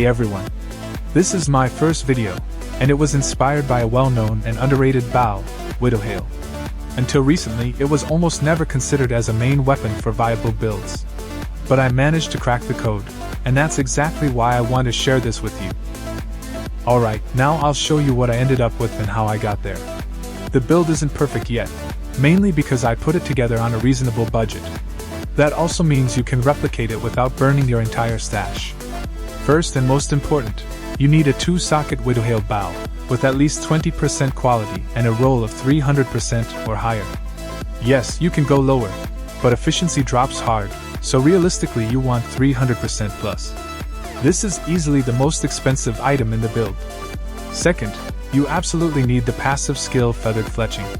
everyone. This is my first video, and it was inspired by a well-known and underrated bow, Widowhail. Until recently, it was almost never considered as a main weapon for viable builds. But I managed to crack the code, and that's exactly why I want to share this with you. Alright, now I'll show you what I ended up with and how I got there. The build isn't perfect yet, mainly because I put it together on a reasonable budget. That also means you can replicate it without burning your entire stash. First and most important, you need a 2-socket Widowhail bow, with at least 20% quality and a roll of 300% or higher. Yes, you can go lower, but efficiency drops hard, so realistically you want 300% plus. This is easily the most expensive item in the build. Second, you absolutely need the passive skill Feathered Fletching.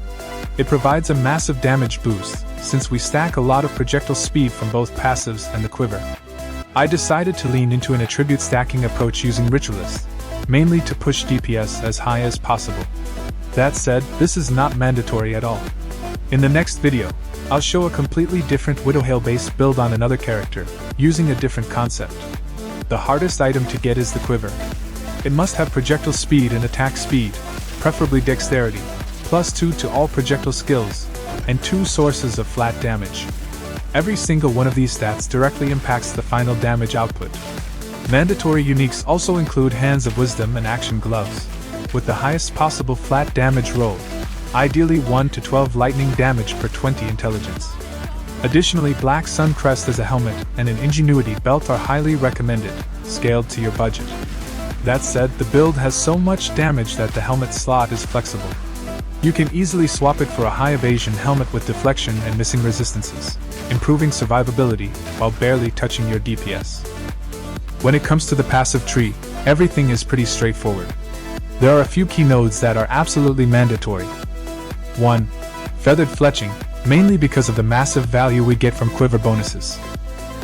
It provides a massive damage boost, since we stack a lot of projectile speed from both passives and the quiver. I decided to lean into an attribute stacking approach using Ritualist, mainly to push DPS as high as possible. That said, this is not mandatory at all. In the next video, I'll show a completely different Widowhail-based build on another character, using a different concept. The hardest item to get is the quiver. It must have projectile speed and attack speed, preferably dexterity, +2 to all projectile skills, and 2 sources of flat damage. Every single one of these stats directly impacts the final damage output. Mandatory uniques also include Hands of Wisdom and Action Gloves, with the highest possible flat damage roll, ideally 1 to 12 lightning damage per 20 intelligence. Additionally, Black Sun Crest as a helmet and an Ingenuity belt are highly recommended, scaled to your budget. That said, the build has so much damage that the helmet slot is flexible. You can easily swap it for a high evasion helmet with deflection and missing resistances, improving survivability while barely touching your DPS. When it comes to the passive tree, everything is pretty straightforward. There are a few key nodes that are absolutely mandatory. 1. Feathered Fletching, mainly because of the massive value we get from quiver bonuses.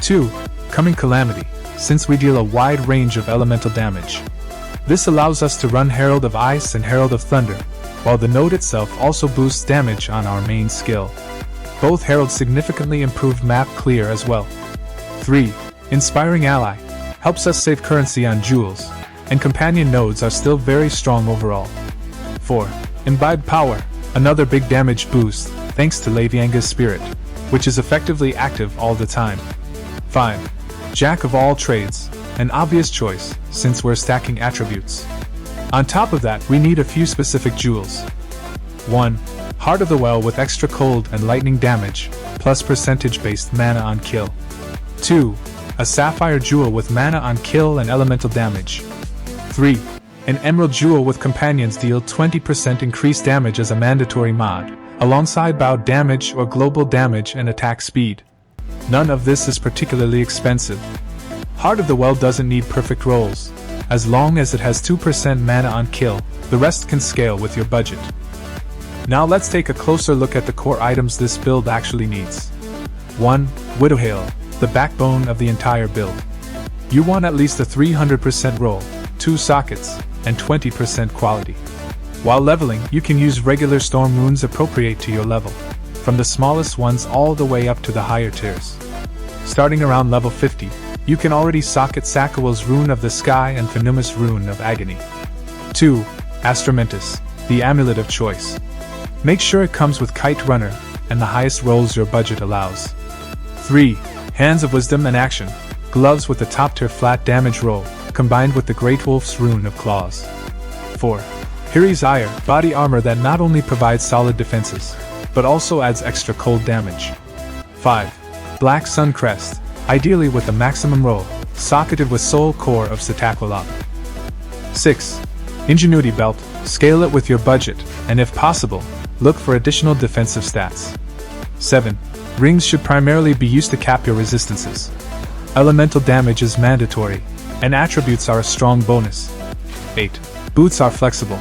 2. Coming Calamity, since we deal a wide range of elemental damage. This allows us to run Herald of Ice and Herald of Thunder, while the node itself also boosts damage on our main skill. Both heralds significantly improve map clear as well. 3. Inspiring Ally, helps us save currency on jewels, and companion nodes are still very strong overall. 4. Imbibed Power, another big damage boost, thanks to Lavianga's Spirit, which is effectively active all the time. 5. Jack of all trades, an obvious choice, since we're stacking attributes. On top of that, we need a few specific jewels. 1. Heart of the Well with extra cold and lightning damage, plus percentage-based mana on kill. 2. A Sapphire Jewel with mana on kill and elemental damage. 3. An Emerald Jewel with companions deal 20% increased damage as a mandatory mod, alongside bow damage or global damage and attack speed. None of this is particularly expensive. Heart of the Well doesn't need perfect rolls. As long as it has 2% mana on kill, the rest can scale with your budget. Now let's take a closer look at the core items this build actually needs. 1. Widowhail, the backbone of the entire build. You want at least a 300% roll, 2 sockets, and 20% quality. While leveling, you can use regular storm runes appropriate to your level, from the smallest ones all the way up to the higher tiers. Starting around level 50, you can already socket Sakawil's Rune of the Sky and Phenumus Rune of Agony. 2. Astramentus, the amulet of choice. Make sure it comes with Kite Runner, and the highest rolls your budget allows. 3. Hands of Wisdom and Action, gloves with the top tier flat damage roll, combined with the Great Wolf's Rune of Claws. 4. Hiri's Ire, body armor that not only provides solid defenses, but also adds extra cold damage. 5. Black Sun Crest, ideally with a maximum roll, socketed with Soul Core of Sitaquilab. 6. Ingenuity Belt, scale it with your budget, and if possible, look for additional defensive stats. 7. Rings should primarily be used to cap your resistances. Elemental damage is mandatory, and attributes are a strong bonus. 8. Boots are flexible.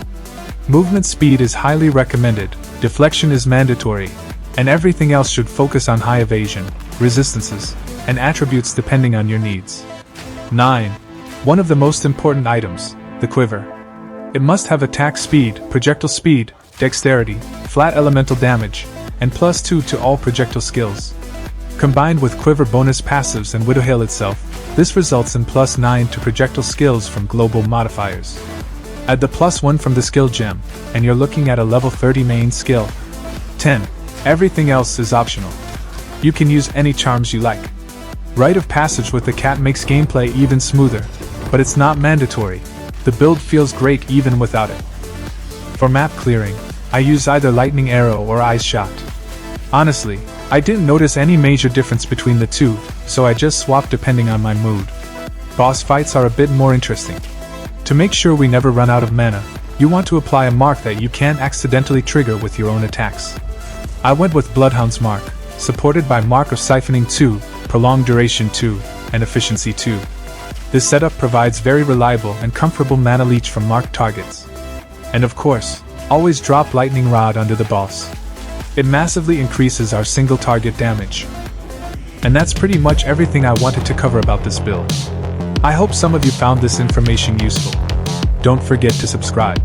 Movement speed is highly recommended, deflection is mandatory, and everything else should focus on high evasion, resistances, and attributes depending on your needs. 9. One of the most important items, the quiver. It must have attack speed, projectile speed, dexterity, flat elemental damage, and +2 to all projectile skills. Combined with quiver bonus passives and Widowhail itself, This results in +9 to projectile skills from global modifiers. Add the +1 from the skill gem, and you're looking at a level 30 main skill. 10. Everything else is optional. You can use any charms you like. Rite of Passage with the cat makes gameplay even smoother, but it's not mandatory. The build feels great even without it. For map clearing, I use either Lightning Arrow or Ice Shot. Honestly, I didn't notice any major difference between the two, so I just swapped depending on my mood. Boss fights are a bit more interesting. To make sure we never run out of mana, you want to apply a mark that you can't accidentally trigger with your own attacks. I went with Bloodhound's Mark, supported by Mark of Siphoning 2, Prolonged Duration 2, and Efficiency 2. This setup provides very reliable and comfortable mana leech from marked targets. And of course, always drop Lightning Rod under the boss. It massively increases our single target damage. And that's pretty much everything I wanted to cover about this build. I hope some of you found this information useful. Don't forget to subscribe.